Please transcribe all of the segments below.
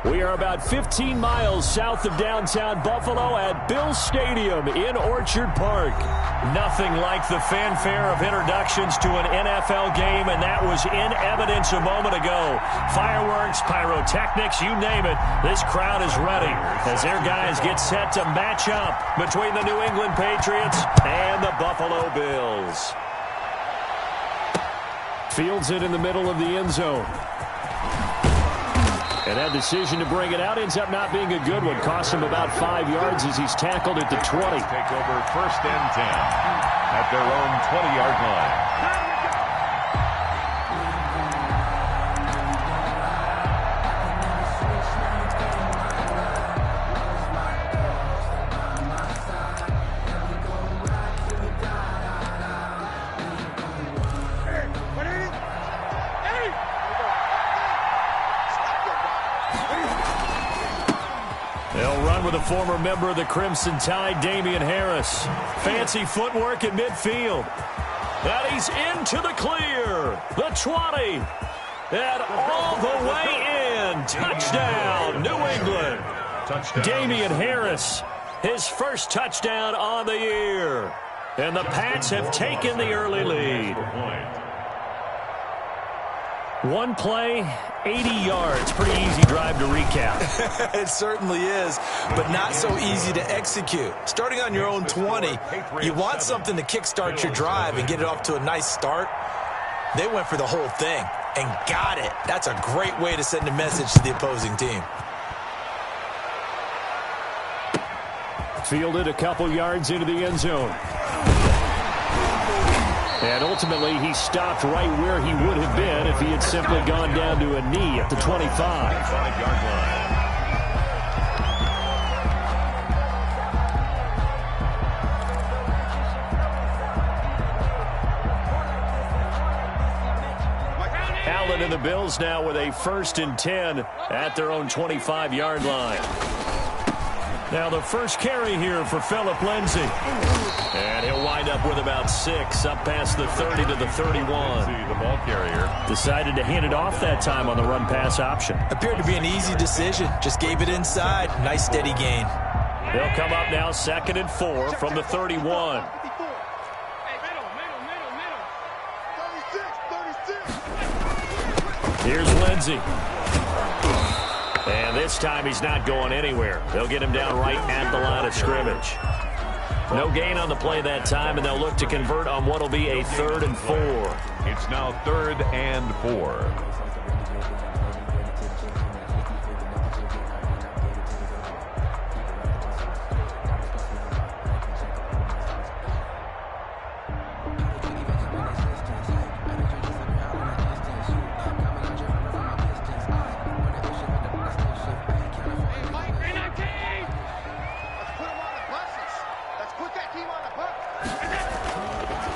We are about 15 miles south of downtown Buffalo at Bills Stadium in Orchard Park. Nothing like the fanfare of introductions to an NFL game, and that was in evidence a moment ago. Fireworks, pyrotechnics, you name it. This crowd is ready as their guys get set to match up between the New England Patriots and the Buffalo Bills. Fields it in the middle of the end zone. And that decision to bring it out ends up not being a good one. Cost him about 5 yards as he's tackled at the 20. Take over 1st and 10 at their own 20-yard line. With a former member of the Crimson Tide, Damian Harris. Fancy footwork in midfield. And he's into the clear. The 20. And all the way in. Touchdown, New England. Touchdown. Damian Harris, his first touchdown on the year. And the Pats have taken the early lead. One play, 80 yards. Pretty easy drive to recap. It certainly is, but not so easy to execute. Starting on your own 20, you want something to kickstart your drive and get it off to a nice start. They went for the whole thing and got it. That's a great way to send a message to the opposing team. Fielded a couple yards into the end zone. And ultimately, he stopped right where he would have been if he had simply gone down to a knee at the 25. 5-yard line. Allen and the Bills now with a 1st and 10 at their own 25-yard line. Now the first carry here for Phillip Lindsay. And he'll wind up with about 6, up past the 30 to the 31. The ball carrier decided to hand it off that time on the run-pass option. Appeared to be an easy decision. Just gave it inside. Nice steady gain. They'll come up now 2nd and 4 from the 31. Here's Lindsay. And this time he's not going anywhere. They'll get him down right at the line of scrimmage. No gain on the play that time, and they'll look to convert on what will be a 3rd and 4. It's now 3rd and 4.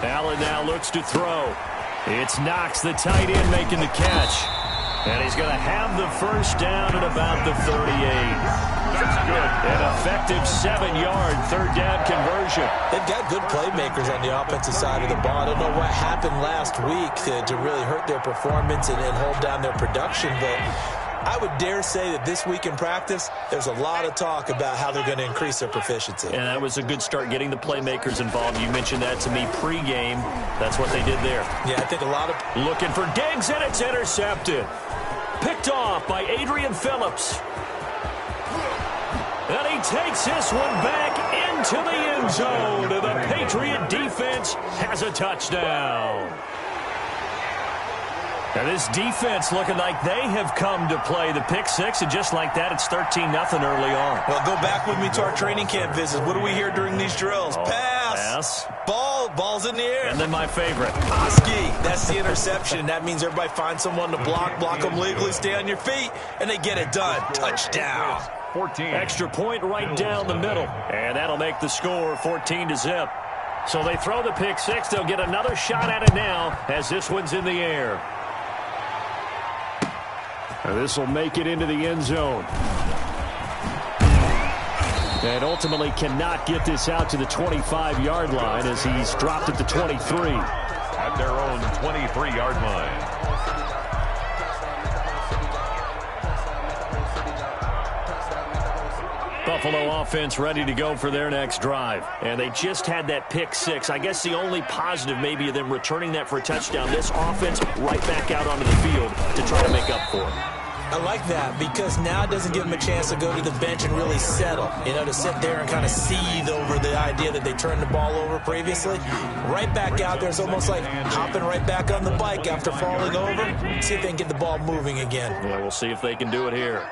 Allen now looks to throw. It's Knox, the tight end, making the catch. And he's going to have the first down at about the 38. That's good. An effective 7-yard 3rd down conversion. They've got good playmakers on the offensive side of the ball. I don't know what happened last week to really hurt their performance and hold down their production, but I would dare say that this week in practice, there's a lot of talk about how they're going to increase their proficiency. And that was a good start getting the playmakers involved. You mentioned that to me pregame. That's what they did there. Yeah, I think a lot of... Looking for Diggs, and it's intercepted. Picked off by Adrian Phillips. And he takes this one back into the end zone. And the Patriot defense has a touchdown. Now this defense looking like they have come to play. The pick 6, and just like that, it's 13-0 early on. Well, go back with me to our training camp visits. What do we hear during these drills? Pass. Ball's in the air. And then my favorite. Oski, that's the interception. That means everybody finds someone to block them legally, stay on your feet, and they get it done. Touchdown. 14. Extra point right down the middle. And that'll make the score 14-0. So they throw the pick 6. They'll get another shot at it now as this one's in the air. This will make it into the end zone. And ultimately cannot get this out to the 25-yard line as he's dropped at the 23. At their own 23-yard line. Buffalo offense ready to go for their next drive. And they just had that pick six. I guess the only positive maybe of them returning that for a touchdown. This offense right back out onto the field to try to make up for it. I like that because now it doesn't give them a chance to go to the bench and really settle. You know, to sit there and kind of seethe over the idea that they turned the ball over previously. Right back out there, it's almost like hopping right back on the bike after falling over. See if they can get the ball moving again. Yeah, we'll see if they can do it here.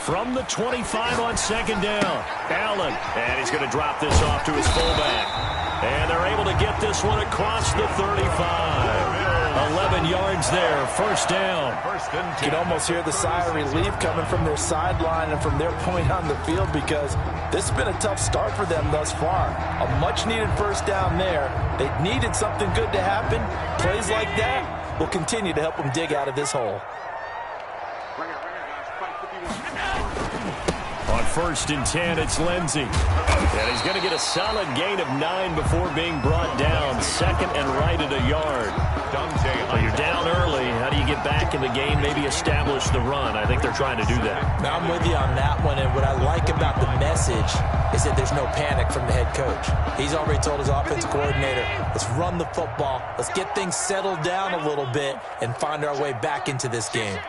From the 25 on second down, Allen. And he's going to drop this off to his fullback. And they're able to get this one across the 35. 11 yards there, first down. You can almost hear the sigh of relief coming from their sideline and from their point on the field because this has been a tough start for them thus far. A much-needed first down there. They needed something good to happen. Plays like that will continue to help them dig out of this hole. On 1st and 10, it's Lindsey. And he's going to get a solid gain of 9 before being brought down. Second and right at a yard. Well, you're down early. How do you get back in the game, maybe establish the run? I think they're trying to do that. Now, I'm with you on that one, and what I like about the message is that there's no panic from the head coach. He's already told his offensive coordinator, let's run the football, let's get things settled down a little bit, and find our way back into this game.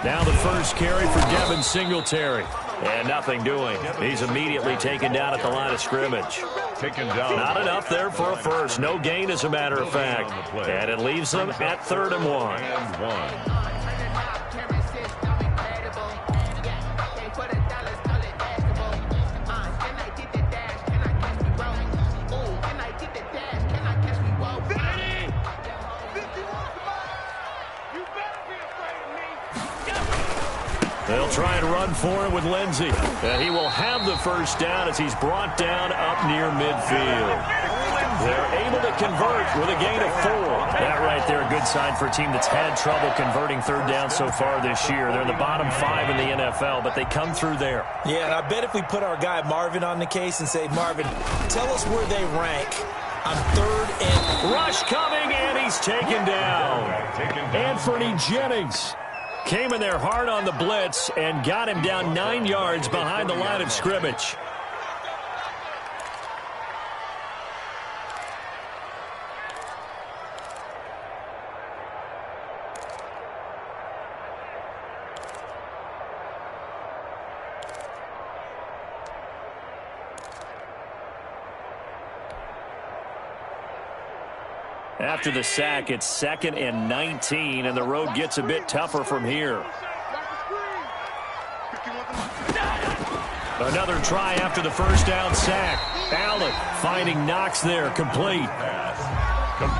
Now the first carry for Devin Singletary. And nothing doing. He's immediately taken down at the line of scrimmage. Not enough there for a first. No gain, as a matter of fact. And it leaves them at 3rd and 1. They'll try and run for it with Lindsey. And he will have the first down as he's brought down up near midfield. They're able to convert with a gain of 4. That right there, a good sign for a team that's had trouble converting third down so far this year. They're in the bottom 5 in the NFL, but they come through there. Yeah, and I bet if we put our guy Marvin on the case and say, Marvin, tell us where they rank on 3rd and... Rush coming, and he's taken down. Anthony Jennings came in there hard on the blitz and got him down 9 yards behind the line of scrimmage. After the sack, it's 2nd and 19, and the road gets a bit tougher from here. Another try after the first down sack. Allen finding Knox there, complete.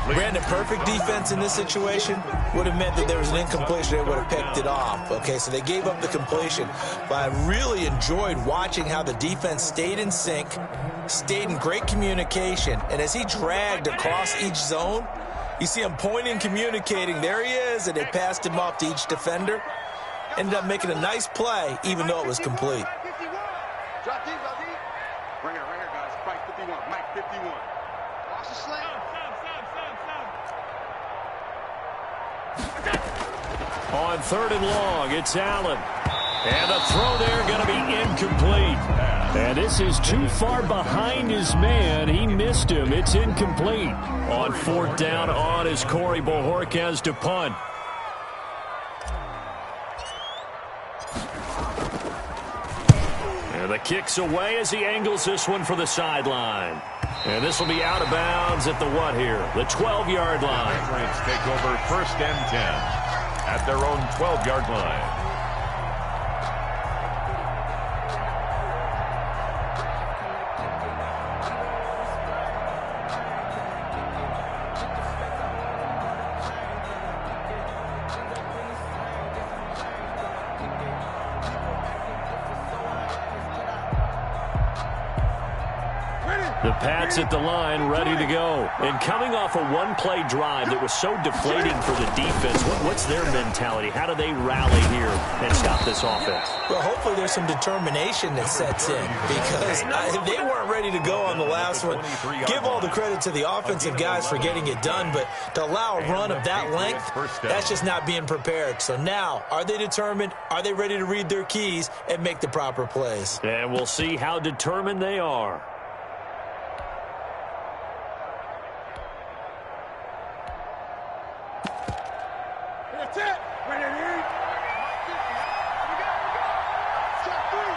Brandon, perfect defense in this situation would have meant that there was an incompletion. They would have picked it off. Okay, so they gave up the completion. But I really enjoyed watching how the defense stayed in sync, stayed in great communication, and as he dragged across each zone, you see him pointing, communicating. There he is, and they passed him off to each defender. Ended up making a nice play, even though it was complete. Drop deep, Right here, guys. Mike 51. Mike 51. Watch the slant. On 3rd and long, it's Allen. And the throw there going to be incomplete. And this is too far behind his man. He missed him. It's incomplete. On 4th down on is Corey Bojorquez to punt. And the kick's away as he angles this one for the sideline. And this will be out of bounds at the what here? The 12-yard line. Raiders take over 1st and 10 at their own 12-yard line. Ready? The Pats at the line, ready to go. And coming off a one-play drive that was so deflating for the defense, what's their mentality? How do they rally here and stop this offense? Well, hopefully there's some determination that sets in, because if they weren't ready to go on the last one, give all the credit to the offensive guys for getting it done, but to allow a run of that length, that's just not being prepared. So now, are they determined? Are they ready to read their keys and make the proper plays? And we'll see how determined they are. That's it. Bring it in. Check three.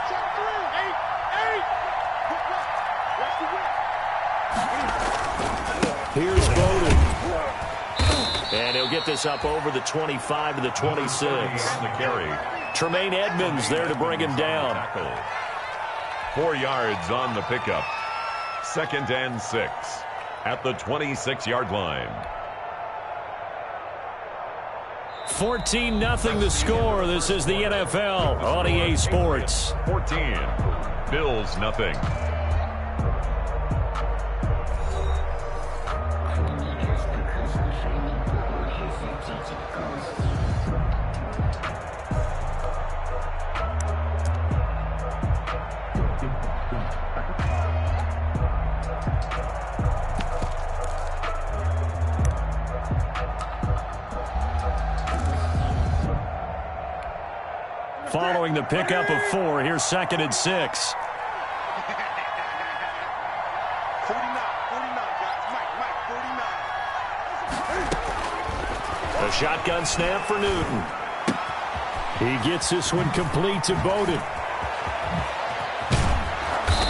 8. That's the win. Here's Bowden. And he'll get this up over the 25 to the 26. The carry. Tremaine Edmonds there to bring him down. 4 yards on the pickup. 2nd and 6 at the 26-yard line. 14-0 the score. This is the NFL on EA Sports. 14. Bills nothing. Following the pickup of 4, here's 2nd and 6. 49, guys. Mike, 49. A shotgun snap for Newton. He gets this one complete to Bowden.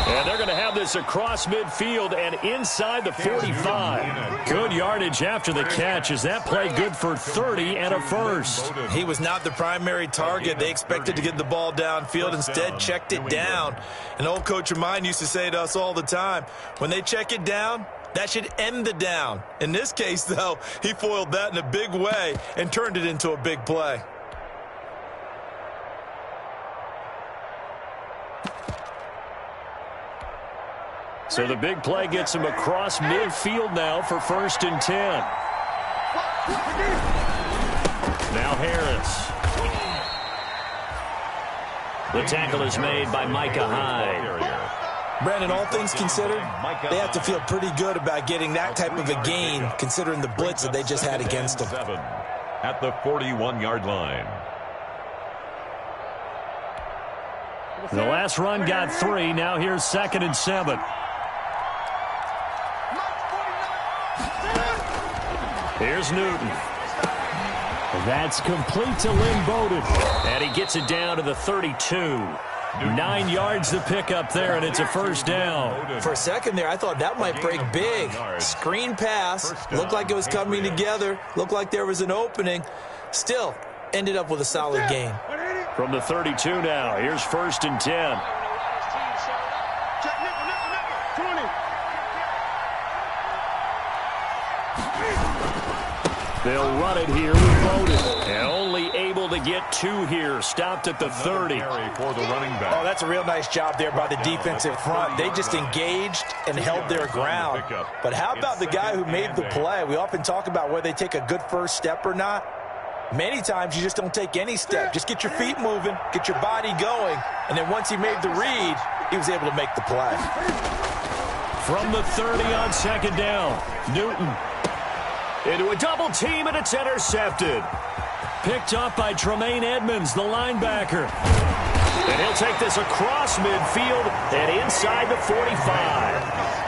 And they're going to have this across midfield and inside the 45. Good yardage after the catch. Is that play good for 30 and a first? He was not the primary target. They expected to get the ball downfield. Instead, checked it down. An old coach of mine used to say to us all the time, when they check it down, that should end the down. In this case, though, he foiled that in a big way and turned it into a big play. So the big play gets him across midfield now for 1st and 10. Now Harris. The tackle is made by Micah Hyde. Brandon, all things considered, they have to feel pretty good about getting that type of a gain, considering the blitz that they just had against them. At the 41-yard line. The last run got 3. Now here's 2nd and 7. Here's Newton. That's complete to Lynn Bowden. And he gets it down to the 32. 9 yards the pickup there, and it's a first down. For a second there, I thought that might break big. Screen pass. Looked like it was coming together. Looked like there was an opening. Still, ended up with a solid gain. From the 32 now, here's 1st and 10. They'll run it here with Bowden. And only able to get 2 here. Stopped at the 30. For the running back. Oh, that's a real nice job there by the defensive front. They just engaged and held their ground. But how about the guy who made the play? We often talk about whether they take a good first step or not. Many times you just don't take any step. Just get your feet moving, get your body going, and then once he made the read, he was able to make the play. From the 30 on 2nd down, Newton into a double team, and it's intercepted. Picked up by Tremaine Edmonds, the linebacker. And he'll take this across midfield and inside the 45.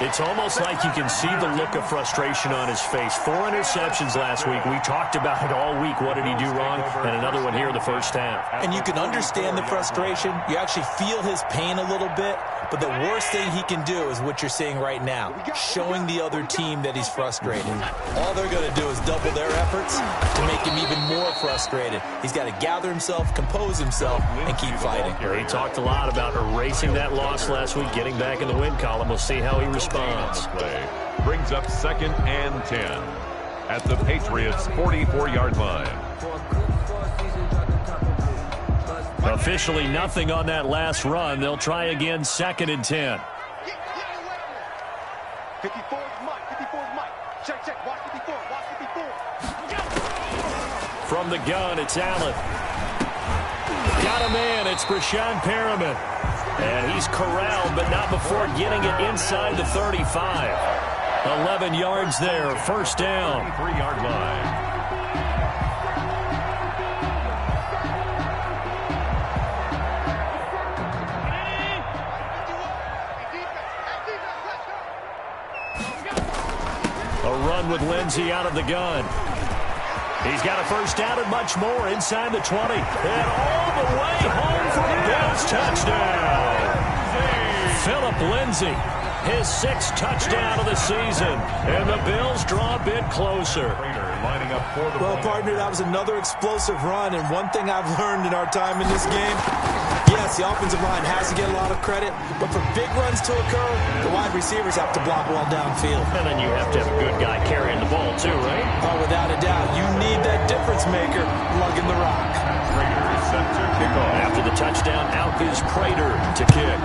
It's almost like you can see the look of frustration on his face. 4 interceptions last week. We talked about it all week. What did he do wrong? And another one here in the first half. And you can understand the frustration. You actually feel his pain a little bit. But the worst thing he can do is what you're seeing right now, showing the other team that he's frustrated. All they're going to do is double their efforts to make him even more frustrated. He's got to gather himself, compose himself, and keep fighting. He talked a lot about erasing that loss last week, getting back in the win column. We'll see how he responds. Brings up 2nd and 10 at the Patriots' 44-yard line. Officially nothing on that last run. They'll try again 2nd and 10. 54 is Mike. 54 is Mike. Check, check. Watch 54. Watch 54. From the gun, it's Allen. Got a man. It's Brashad Perriman. And he's corralled, but not before getting it inside the 35. 11 yards there. First down. 3-yard line. With Lindsey out of the gun. He's got a first down and much more inside the 20. And all the way home for a Bills touchdown. Philip Lindsey, his 6th touchdown of the season. And the Bills draw a bit closer. Lining up for the well, partner, that was another explosive run. And one thing I've learned in our time in this game, yes, the offensive line has to get a lot of credit, but for big runs to occur, the wide receivers have to block well downfield. And then you have to have a good guy carrying the ball too, right? Oh, without a doubt. You need that difference maker lugging the rock. Prater is set to kick off. After the touchdown, out is Prater to kick.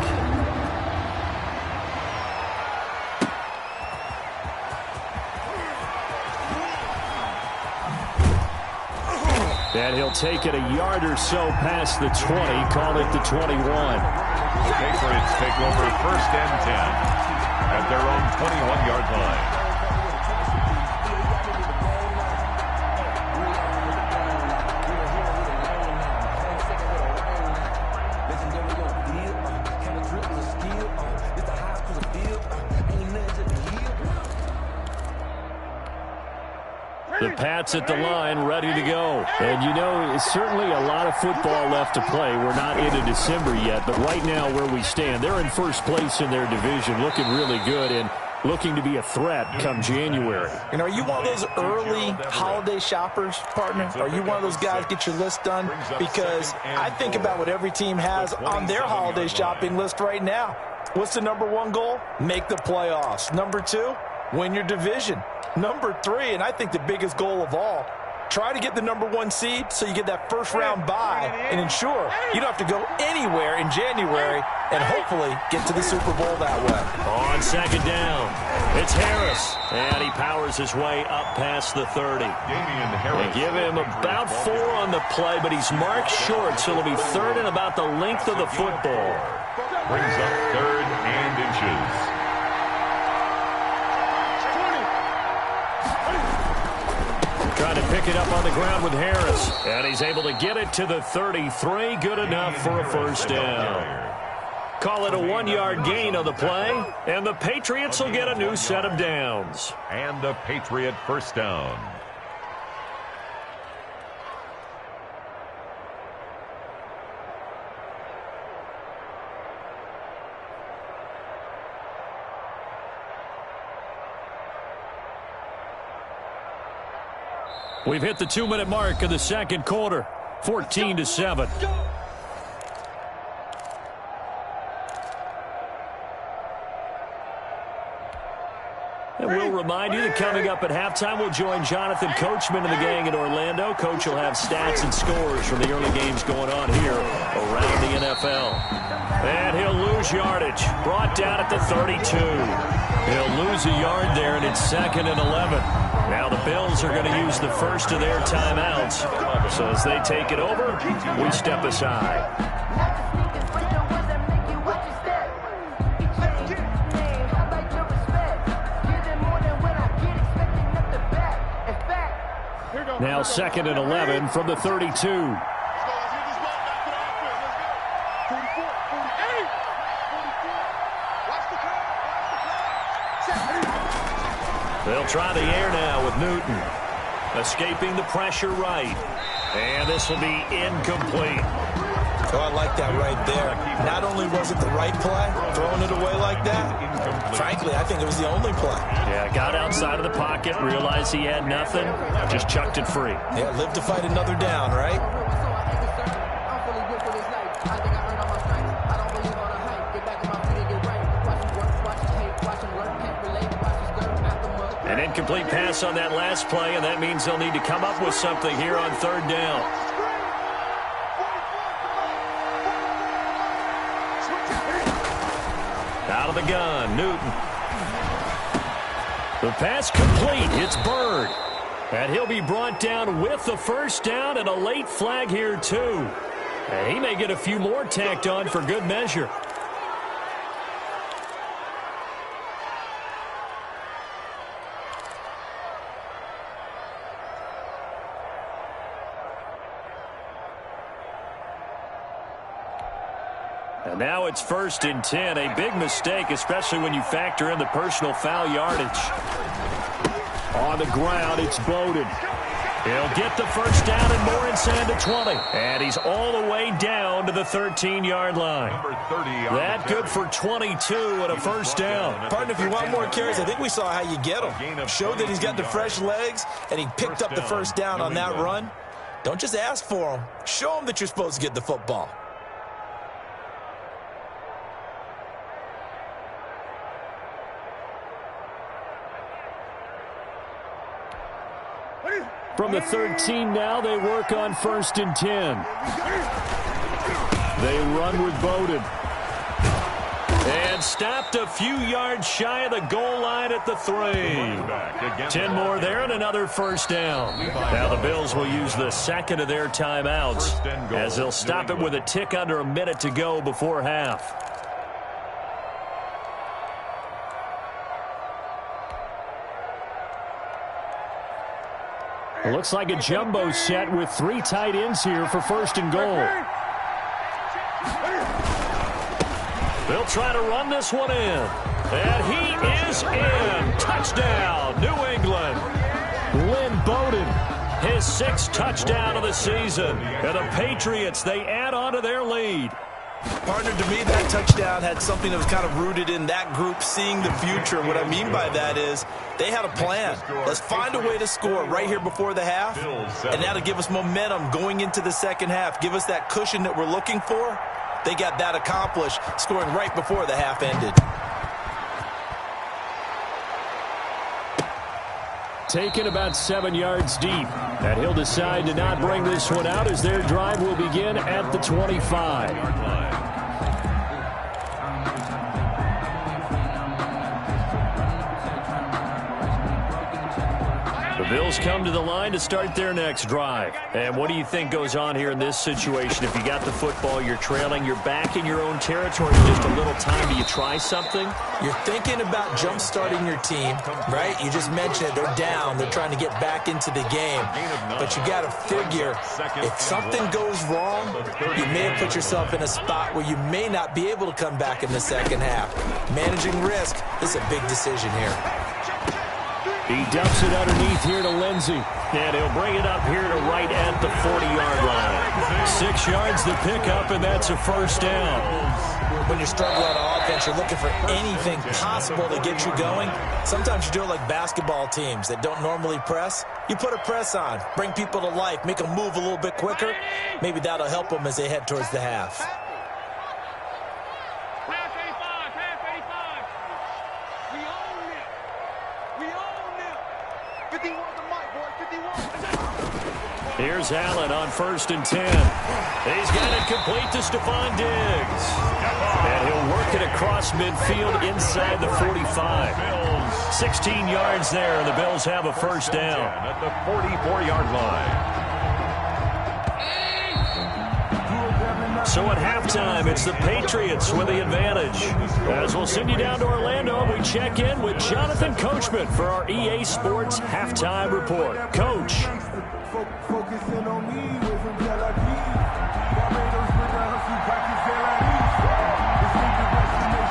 And he'll take it a yard or so past the 20, call it the 21. The Patriots take over 1st and 10 at their own 21-yard line. The Pats at the line, ready to go. And, you know, it's certainly a lot of football left to play. We're not into December yet, but right now where we stand, they're in first place in their division, looking really good and looking to be a threat come January. And are you one of those early holiday shoppers, partner? Are you one of those guys get your list done? Because I think about what every team has on their holiday shopping list right now. What's the number 1 goal? Make the playoffs. Number 2, win your division. Number 3, and I think the biggest goal of all, try to get the number 1 seed so you get that first-round bye and ensure you don't have to go anywhere in January and hopefully get to the Super Bowl that way. On 2nd down, it's Harris, and he powers his way up past the 30. They give him about 4 on the play, but he's marked short, so it'll be 3rd and about the length of the football. Brings up 3rd and inches. Trying to pick it up on the ground with Harris. And he's able to get it to the 33. Good enough for a first down. Call it a 1-yard gain on the play. And the Patriots will get a new set of downs. And the Patriot first down. We've hit the 2-minute mark of the 2nd quarter. 14-7. And we'll remind you that coming up at halftime, we'll join Jonathan Coachman and the gang in Orlando. Coach will have stats and scores from the early games going on here around the NFL. And he'll lose yardage. Brought down at the 32. He'll lose a yard there, and it's 2nd and 11. Now the Bills are going to use the first of their timeouts. So as they take it over, we step aside. Now 2nd and 11 from the 32. They'll try the air now with Newton. Escaping the pressure right. And this will be incomplete. Oh, I like that right there. Not only was it the right play, throwing it away like that, frankly, I think it was the only play. Yeah, got outside of the pocket, realized he had nothing, just chucked it free. Yeah, live to fight another down, right? An incomplete pass on that last play, and that means they'll need to come up with something here on 3rd down. Out of the gun, Newton. The pass complete. It's Bird. And he'll be brought down with the first down and a late flag here, too. And he may get a few more tacked on for good measure. And now it's 1st and 10. A big mistake, especially when you factor in the personal foul yardage. On the ground, it's Bowden. He'll get the first down and more inside the 20. And he's all the way down to the 13-yard line. That good for 22 and a first down. Partner, if you want more carries, I think we saw how you get him. Showed that he's got the fresh legs, and he picked up the first down on that run. Don't just ask for him. Show him that you're supposed to get the football. From the 13 now, they work on 1st and 10. They run with Bowden. And stopped a few yards shy of the goal line at the 3. 10 more there and another first down. Now the Bills will use the second of their timeouts as they'll stop it with a tick under a minute to go before half. It looks like a jumbo set with 3 tight ends here for 1st and goal. They'll try to run this one in. And he is in. Touchdown, New England. Lynn Bowden, his 6th touchdown of the season. And the Patriots, they add on to their lead. Partner, to me, that touchdown had something that was kind of rooted in that group seeing the future. What I mean by that is they had a plan. Let's find a way to score right here before the half, and that'll give us momentum going into the second half. Give us that cushion that we're looking for. They got that accomplished, scoring right before the half ended. Taken about 7 yards deep. And he'll decide to not bring this one out as their drive will begin at the 25. The Bills come to the line to start their next drive. And what do you think goes on here in this situation? If you got the football, you're trailing, you're back in your own territory, just a little time. Do you try something? You're thinking about jump-starting your team, right? You just mentioned it. They're down. They're trying to get back into the game. But you got to figure, if something goes wrong, you may have put yourself in a spot where you may not be able to come back in the second half. Managing risk is a big decision here. He dumps it underneath here to Lindsey. And he'll bring it up here to right at the 40-yard line. 6 yards to pick up, and that's a first down. When you're struggling on offense, you're looking for anything possible to get you going. Sometimes you do it like basketball teams that don't normally press. You put a press on, bring people to life, make them move a little bit quicker. Maybe that'll help them as they head towards the half. Here's Allen on 1st and 10. He's got it complete to Stephon Diggs. And he'll work it across midfield inside the 45. 16 yards there, and the Bills have a first down. At the 44-yard line. So at halftime, it's the Patriots with the advantage. As we'll send you down to Orlando, we check in with Jonathan Coachman for our EA Sports Halftime Report. Coach.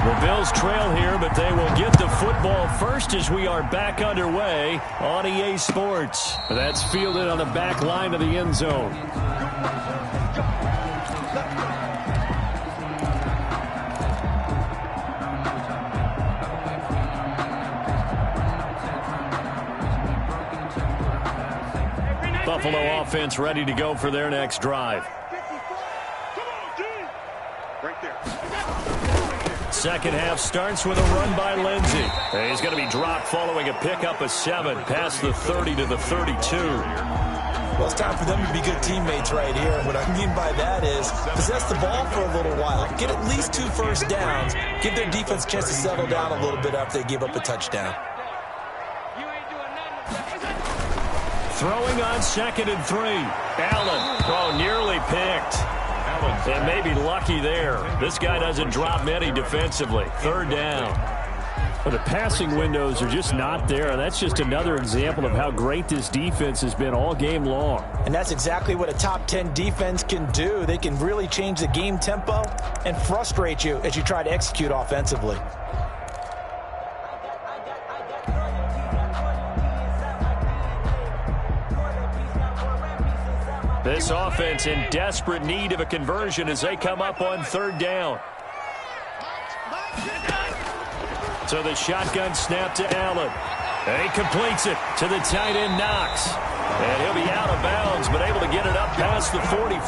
The Bills trail here, but they will get the football first as we are back underway on EA Sports. That's fielded on the back line of the end zone. Buffalo offense ready to go for their next drive. Second half starts with a run by Lindsey. He's going to be dropped following a pickup of 7 past the 30 to the 32. Well, it's time for them to be good teammates right here. And what I mean by that is possess the ball for a little while. Get at least 2 first downs. Give their defense a chance to settle down a little bit after they give up a touchdown. Throwing on 2nd and 3. Allen, nearly picked. And maybe lucky there. This guy doesn't drop many defensively. 3rd down. Well, the passing windows are just not there. That's just another example of how great this defense has been all game long. And that's exactly what a top 10 defense can do. They can really change the game tempo and frustrate you as you try to execute offensively. This offense in desperate need of a conversion as they come up on 3rd down. So the shotgun snap to Allen. And he completes it to the tight end Knox. And he'll be out of bounds, but able to get it up past the 45.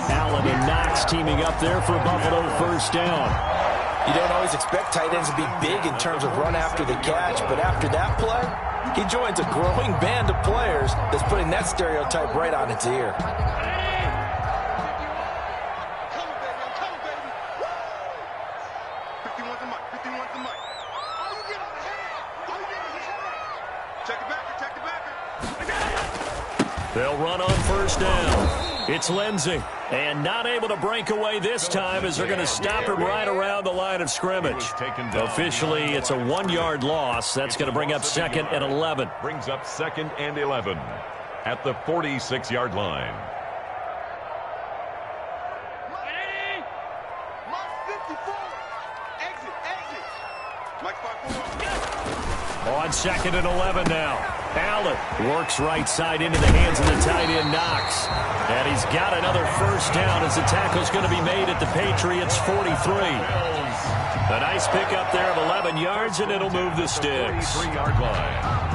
Allen and Knox teaming up there for a Buffalo 1st down. You don't always expect tight ends to be big in terms of run after the catch, but after that play, he joins a growing band of players that's putting that stereotype right on its ear. They'll run on 1st down. It's Lindsey. And not able to break away this time as they're going to stop him right around the line of scrimmage. Officially, it's a 1-yard loss. That's going to bring up 2nd and 11. Brings up 2nd and 11 at the 46-yard line. On 2nd and 11 now. Allen works right side into the hands of the tight end Knox. And he's got another 1st down as the tackle's going to be made at the Patriots 43. A nice pickup there of 11 yards, and it'll move the sticks. 43-yard line.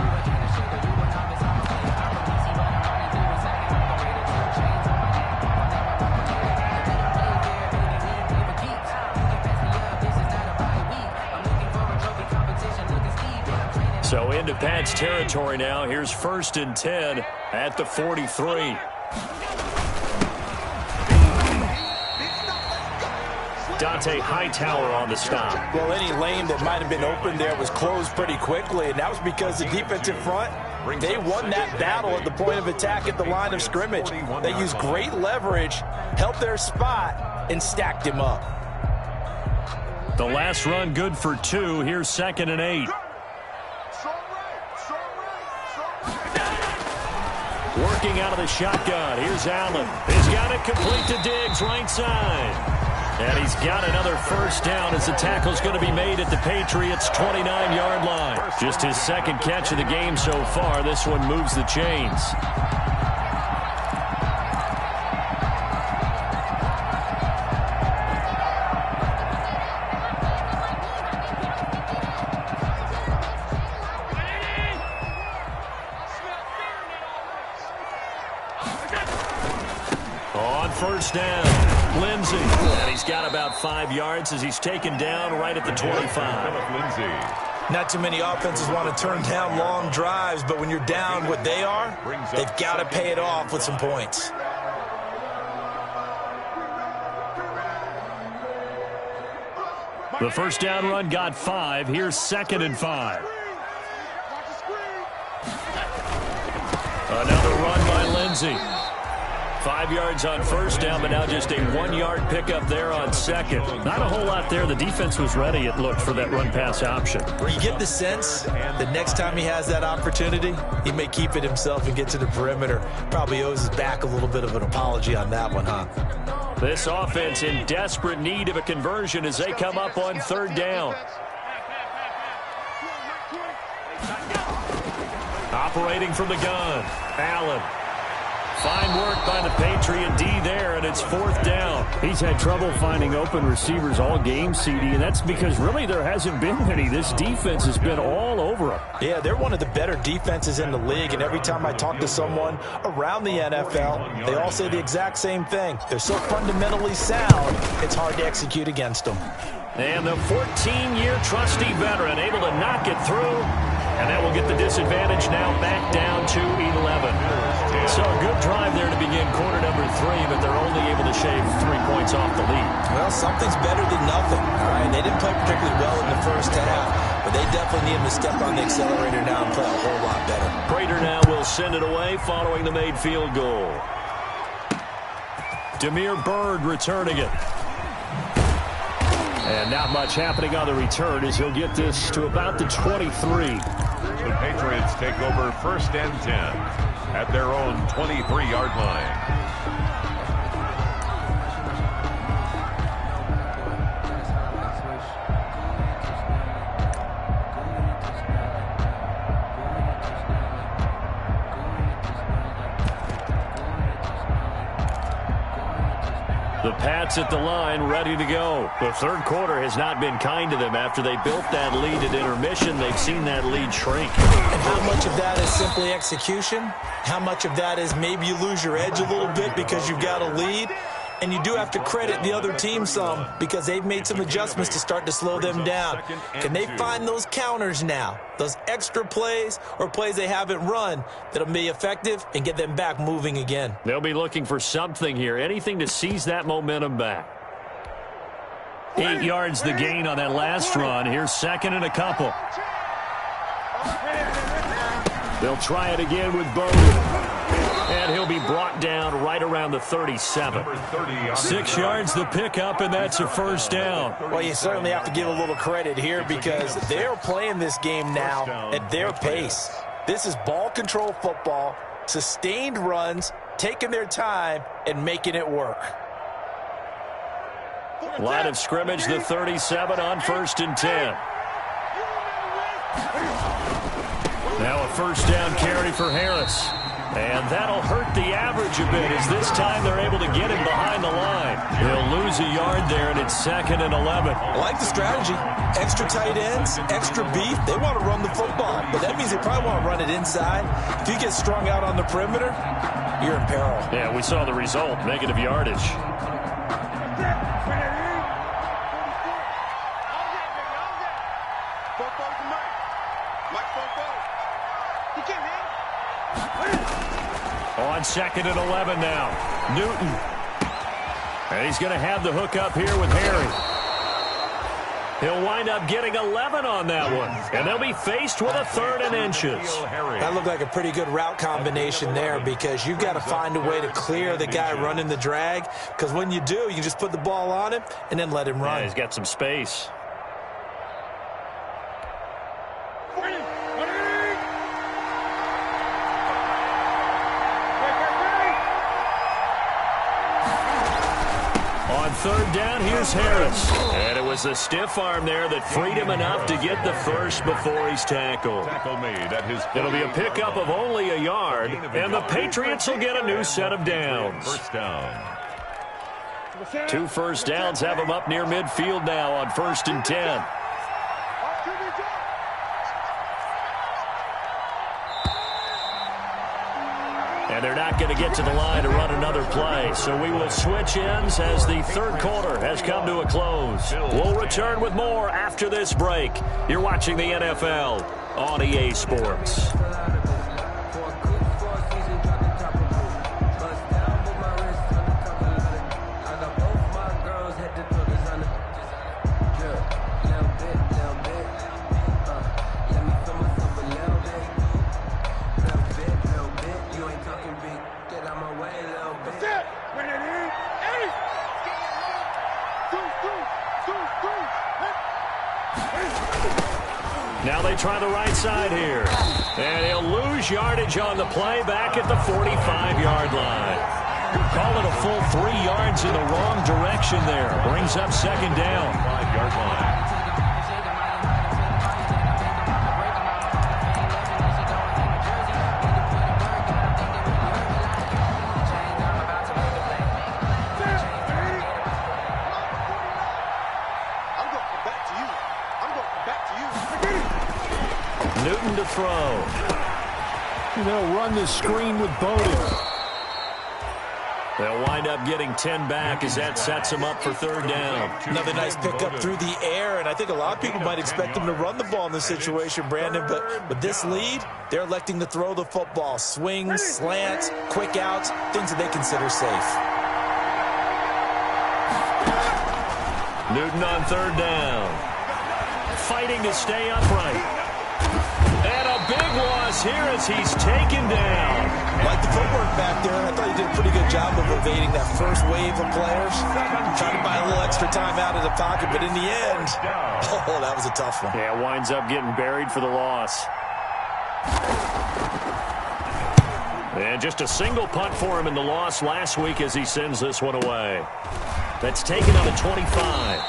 So into Pat's territory now. Here's 1st and 10 at the 43. Dante Hightower on the stop. Well, any lane that might have been open there was closed pretty quickly, and that was because the defensive front, they won that battle at the point of attack at the line of scrimmage. They used great leverage, held their spot, and stacked him up. The last run good for 2. Here's 2nd and 8. Working out of the shotgun. Here's Allen. He's got it complete to Diggs, right side. And he's got another 1st down as the tackle's going to be made at the Patriots' 29-yard line. Just his 2nd catch of the game so far. This one moves the chains. On 1st down, Lindsey. And he's got about 5 yards as he's taken down right at the 25. Not too many offenses want to turn down long drives, but when you're down what they are, they've got to pay it off with some points. The 1st down run got 5. Here's 2nd and 5. Another run by Lindsey. 5 yards on 1st down, but now just a 1-yard pickup there on 2nd. Not a whole lot there. The defense was ready, it looked, for that run-pass option. You get the sense the next time he has that opportunity, he may keep it himself and get to the perimeter. Probably owes his back a little bit of an apology on that one, huh? This offense in desperate need of a conversion as they come up on 3rd down. Operating from the gun, Allen. Fine work by the Patriot D there, and it's 4th down. He's had trouble finding open receivers all game, CD, and that's because really there hasn't been any. This defense has been all over him. Yeah, they're one of the better defenses in the league, and every time I talk to someone around the NFL, they all say the exact same thing. They're so fundamentally sound, it's hard to execute against them. And the 14-year trusty veteran able to knock it through, and that will get the disadvantage now back down to 11. So a good drive there to begin quarter number 3, but they're only able to shave 3 points off the lead. Well, something's better than nothing. All right, they didn't play particularly well in the 1st half. but they definitely need him to step on the accelerator now and play a whole lot better. Prater now will send it away following the made field goal. Demir Bird returning it. And not much happening on the return as he'll get this to about the 23. The Patriots take over 1st and 10 at their own 23-yard line. The Pats at the line, ready to go. The third quarter has not been kind to them. After they built that lead at intermission, they've seen that lead shrink. And how much of that is simply execution? How much of that is maybe you lose your edge a little bit because you've got a lead? And you do have to credit the other team some because they've made some adjustments to start to slow them down. Can they find those counters now, those extra plays or plays they haven't run that'll be effective and get them back moving again? They'll be looking for something here, anything to seize that momentum back. 8 yards the gain on that last run. Here's 2nd and a couple. They'll try it again with Bowden. And he'll be brought down right around the 37. 6 yards the pickup, and that's a first down. Well, you certainly have to give a little credit here because they're playing this game now at their pace. This is ball control football, sustained runs, taking their time, and making it work. Line of scrimmage, the 37 on 1st and 10. Now a first down carry for Harris. And that'll hurt the average a bit as this time they're able to get him behind the line. He'll lose a yard there, and it's 2nd and 11. I like the strategy. Extra tight ends, extra beef. They want to run the football, but that means they probably want to run it inside. If you get strung out on the perimeter, you're in peril. Yeah, we saw the result, negative yardage. On 2nd and 11 now. Newton. And he's going to have the hook up here with Harry. He'll wind up getting 11 on that one. And they'll be faced with a 3rd and inches. That looked like a pretty good route combination there because you've got to find a way to clear the guy running the drag. Because when you do, you just put the ball on him and then let him run. Yeah, he's got some space. On 3rd down, here's Harris. And it was a stiff arm there that freed him enough to get the first before he's tackled. It'll be a pickup of only a yard, and the Patriots will get a new set of downs. 2 first downs have them up near midfield now on 1st and 10. And they're not going to get to the line to run another play. So we will switch ends as the third quarter has come to a close. We'll return with more after this break. You're watching the NFL on EA Sports. Now they try the right side here. And he'll lose yardage on the play back at the 45-yard line. Call it a full 3 yards in the wrong direction there. Brings up 2nd down. 5-yard line. Newton to throw. They'll run the screen with Bowden. They'll wind up getting 10 back as that sets them up for 3rd down. Another nice pickup through the air, and I think a lot of people might expect them to run the ball in this situation, Brandon, but with this lead, they're electing to throw the football. Swings, slants, quick outs, things that they consider safe. Newton on 3rd down. fighting to stay upright. And a big loss here as he's taken down. Like the footwork back there, I thought he did a pretty good job of evading that first wave of players. Trying to buy a little extra time out of the pocket, but in the end, oh, that was a tough one. Yeah, winds up getting buried for the loss. And just a single punt for him in the loss last week as he sends this one away. That's taken on the 25.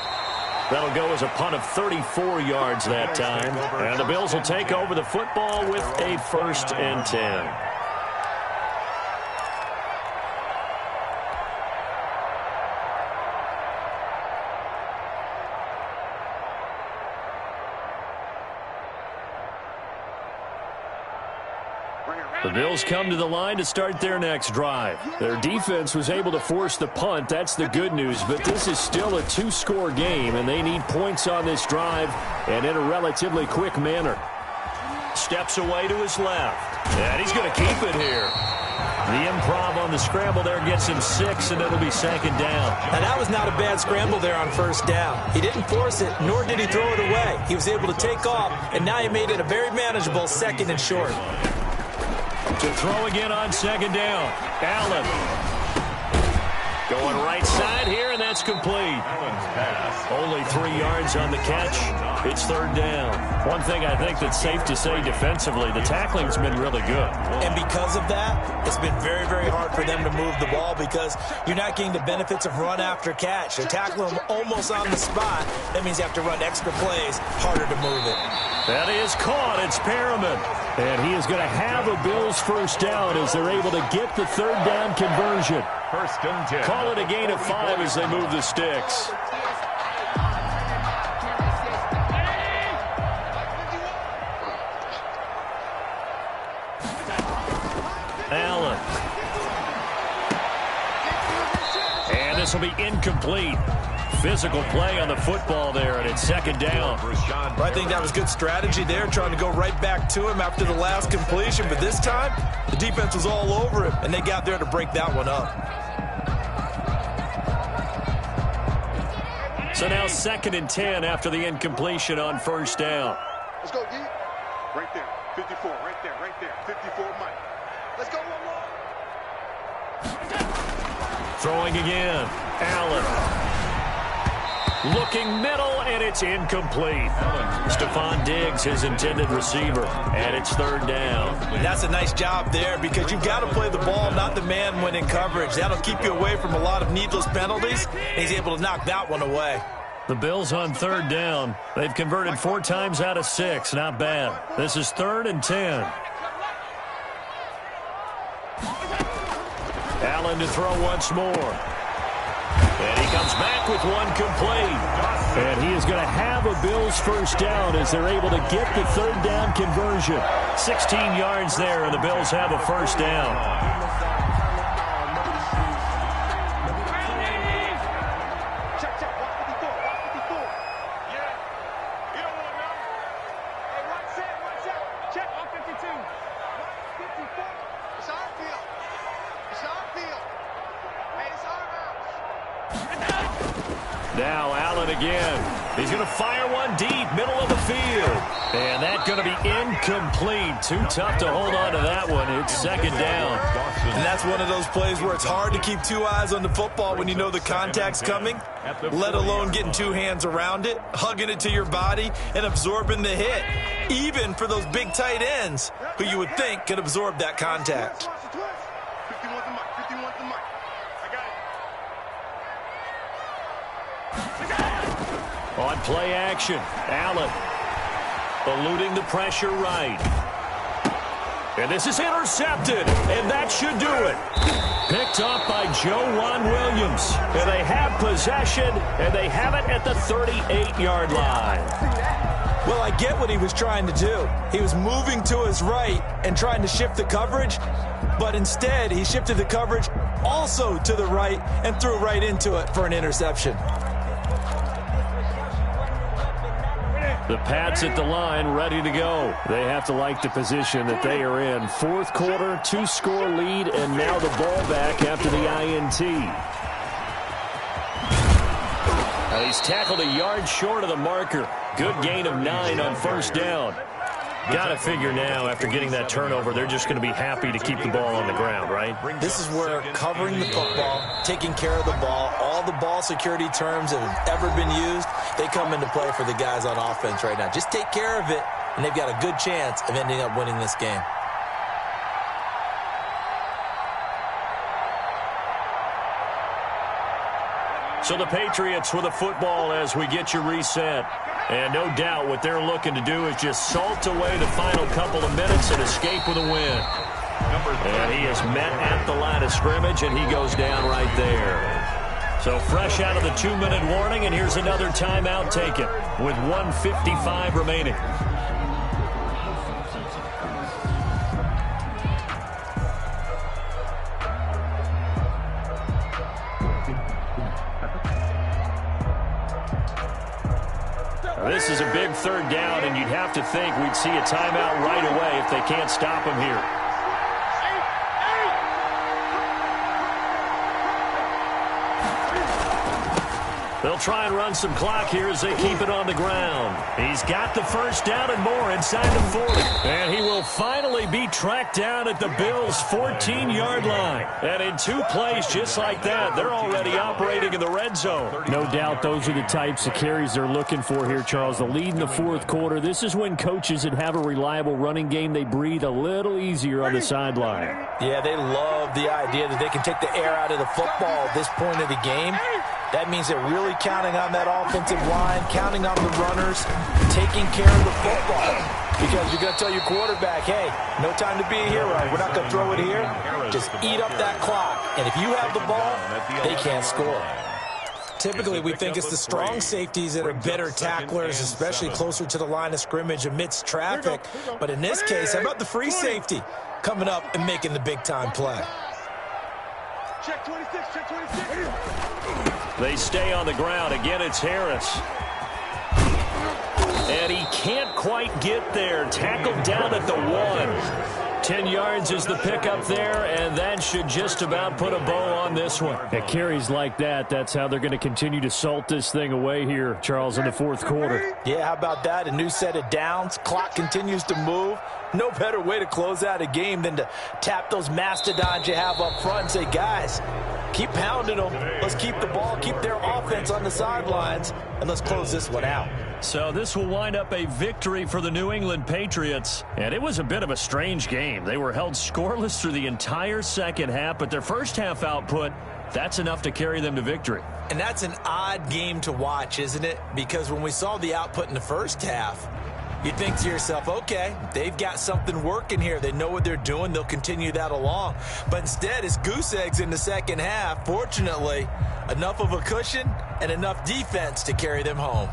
That'll go as a punt of 34 yards that time. And the Bills will take over the football with a 1st and 10. The Bills come to the line to start their next drive. Their defense was able to force the punt. That's the good news. But this is still a 2-score game, and they need points on this drive and in a relatively quick manner. Steps away to his left. And he's going to keep it here. The improv on the scramble there gets him 6, and it'll be 2nd down. Now, that was not a bad scramble there on 1st down. He didn't force it, nor did he throw it away. He was able to take off, and now he made it a very manageable 2nd and short. To throw again on 2nd down. Allen. Going right side here, and that's complete. Only 3 yards on the catch. It's 3rd down. One thing I think that's safe to say defensively, the tackling's been really good. And because of that, it's been very, very hard for them to move the ball because you're not getting the benefits of run after catch. They're tackling them almost on the spot. That means you have to run extra plays, harder to move it. That is caught. It's Perriman. And he is going to have a Bills 1st down as they're able to get the 3rd down conversion. 1st and 10. Call it a gain of 5 as they move the sticks. Allen. And this will be incomplete. Physical play on the football there, and it's 2nd down. I think that was good strategy there, trying to go right back to him after the last completion. But this time, the defense was all over him, and they got there to break that one up. So now 2nd and 10 after the incompletion on 1st down. Let's go, D. Right there. 54. Right there. Right there. 54, Mike. Let's go, one more. Throwing again. Allen. Looking middle, and it's incomplete. Stephon Diggs, his intended receiver, and it's 3rd down. And that's a nice job there because you've got to play the ball, not the man when in coverage. That'll keep you away from a lot of needless penalties, and he's able to knock that one away. The Bills on 3rd down. They've converted 4 times out of 6. Not bad. This is 3rd and 10. Allen to throw once more. And he comes back with one complete. And he is going to have a Bills 1st down as they're able to get the 3rd down conversion. 16 yards there, and the Bills have a 1st down. Now Allen again. He's going to fire one deep, middle of the field. And that's going to be incomplete. Too tough to hold on to that one. It's 2nd down. And that's one of those plays where it's hard to keep 2 eyes on the football when you know the contact's coming, let alone getting 2 hands around it, hugging it to your body, and absorbing the hit. Even for those big tight ends who you would think could absorb that contact. 51 to Mike. 51 to Mike. I got it. On play action, Allen eluding the pressure right. And this is intercepted, and that should do it. Picked up by Juwan Williams. And they have possession, and they have it at the 38-yard line. Well, I get what he was trying to do. He was moving to his right and trying to shift the coverage, but instead he shifted the coverage also to the right and threw right into it for an interception. The Pats at the line, ready to go. They have to like the position that they are in. 4th quarter, 2-score lead, and now the ball back after the INT. He's tackled a yard short of the marker. Good gain of 9 on first down. Got to figure now, after getting that turnover, they're just going to be happy to keep the ball on the ground, right? This is where covering the football, taking care of the ball, all the ball security terms that have ever been used, they come into play for the guys on offense right now. Just take care of it, and they've got a good chance of ending up winning this game. So the Patriots with a football as we get you reset. And no doubt what they're looking to do is just salt away the final couple of minutes and escape with a win. And he is met at the line of scrimmage, and he goes down right there. So fresh out of the 2-minute warning, and here's another timeout taken with 1:55 remaining. This is a big third down, and you'd have to think we'd see a timeout right away if they can't stop him here. They'll try and run some clock here as they keep it on the ground. He's got the first down and more inside the 40. And he will finally be tracked down at the Bills' 14-yard line. And in 2 plays just like that, they're already operating in the red zone. No doubt those are the types of carries they're looking for here, Charles. The lead in the fourth quarter. This is when coaches that have a reliable running game, they breathe a little easier on the sideline. Yeah, they love the idea that they can take the air out of the football at this point of the game. That means they're really counting on that offensive line, counting on the runners, taking care of the football. Because you're going to tell your quarterback, hey, no time to be a hero. We're not going to throw it here. Just eat up that clock. And if you have the ball, they can't score. Typically, we think it's the strong safeties that are better tacklers, especially closer to the line of scrimmage amidst traffic. But in this case, how about the free safety coming up and making the big-time play? Check 26, check 26. They stay on the ground. Again, it's Harris. And he can't quite get there. Tackled down at the 1. 10 yards is the pickup there, and that should just about put a bow on this one. At carries like that, that's how they're going to continue to salt this thing away here, Charles, in the fourth quarter. Yeah, how about that? A new set of downs. Clock continues to move. No better way to close out a game than to tap those mastodons you have up front and say, guys, keep pounding them. Let's keep the ball, keep their offense on the sidelines, and let's close this one out. So this will wind up a victory for the New England Patriots. And it was a bit of a strange game. They were held scoreless through the entire second half, but their first half output, that's enough to carry them to victory. And that's an odd game to watch, isn't it? Because when we saw the output in the first half, you think to yourself, okay, they've got something working here. They know what they're doing. They'll continue that along. But instead, it's goose eggs in the second half. Fortunately, enough of a cushion and enough defense to carry them home.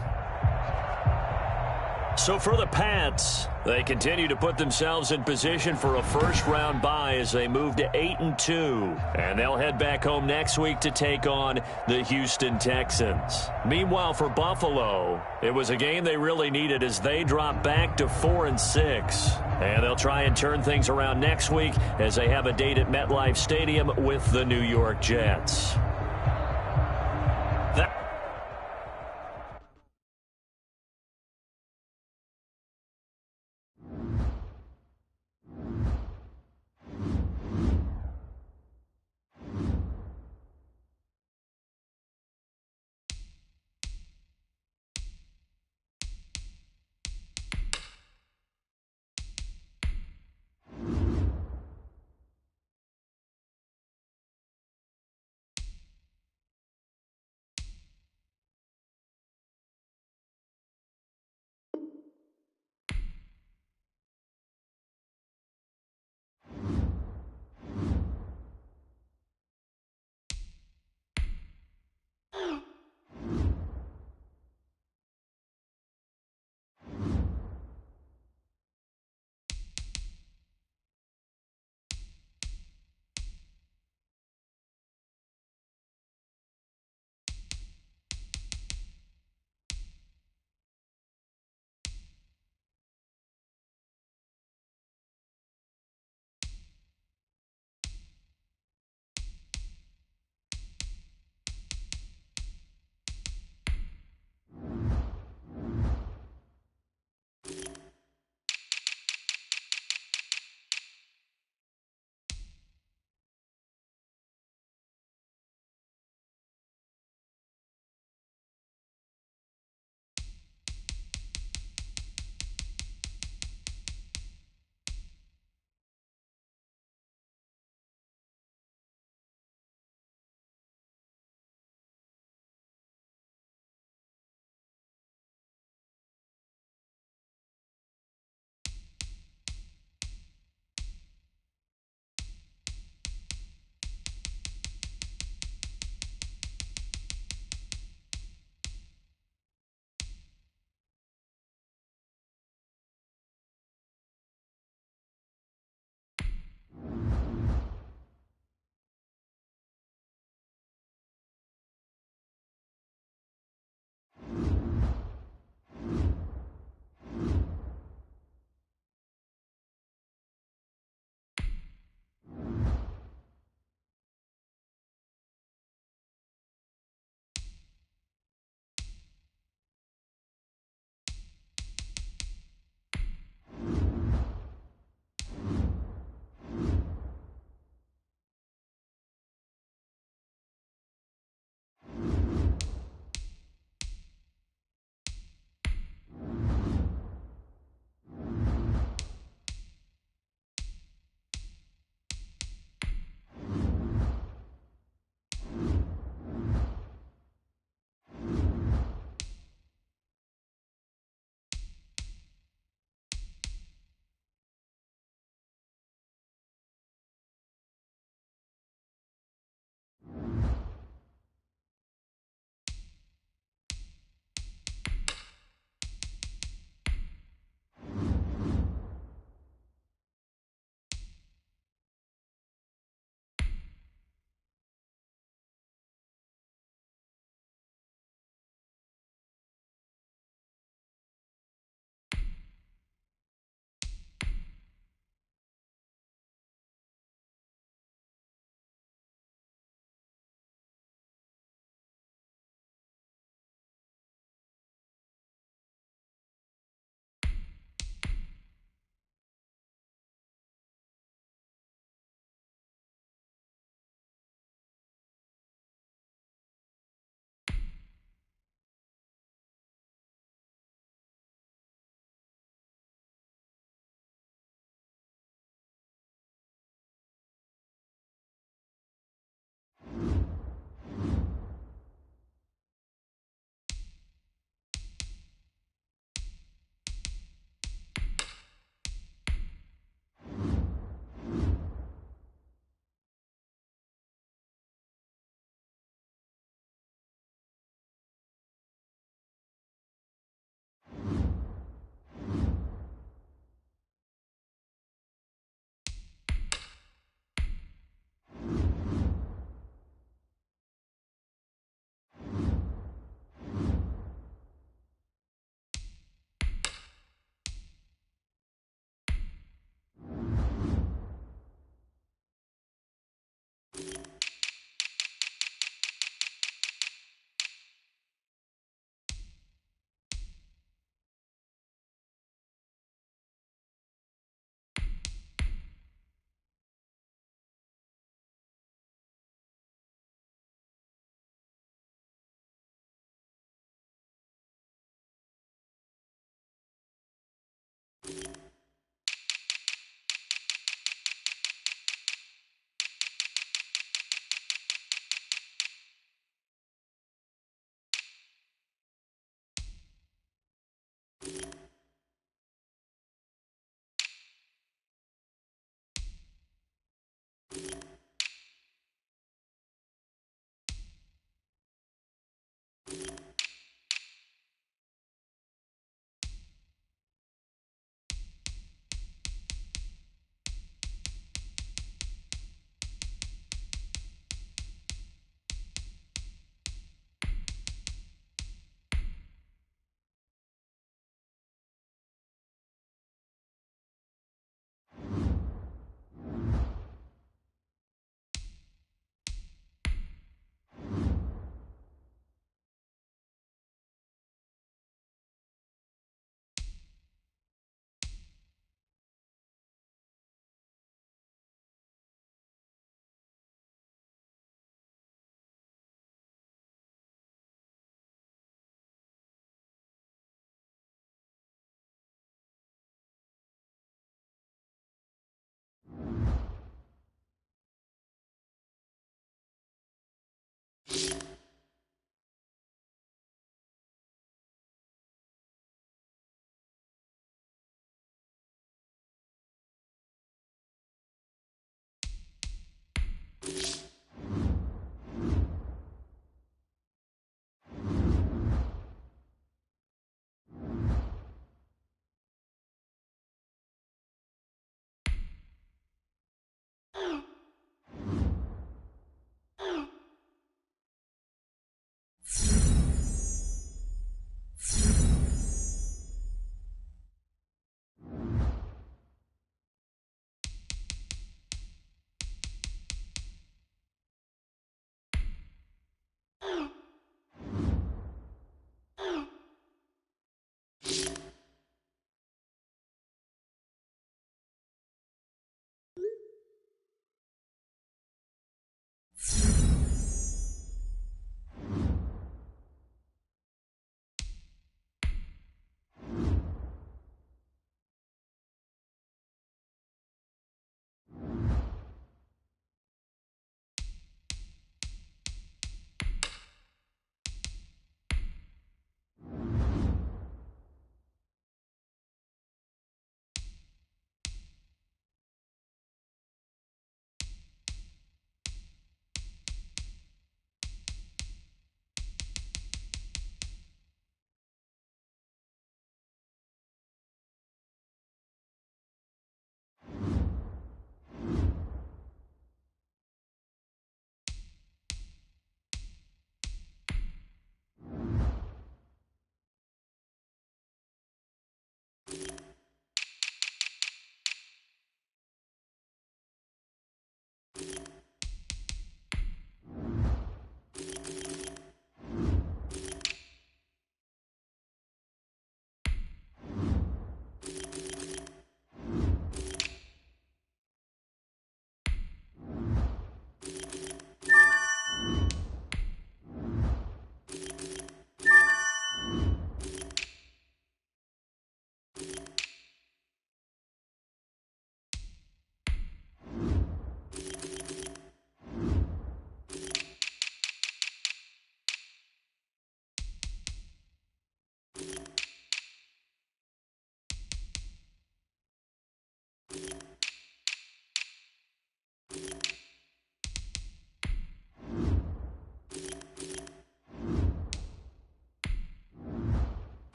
So for the Pats, they continue to put themselves in position for a first-round bye as they move to 8-2. And they'll head back home next week to take on the Houston Texans. Meanwhile, for Buffalo, it was a game they really needed as they drop back to 4-6. And they'll try and turn things around next week as they have a date at MetLife Stadium with the New York Jets.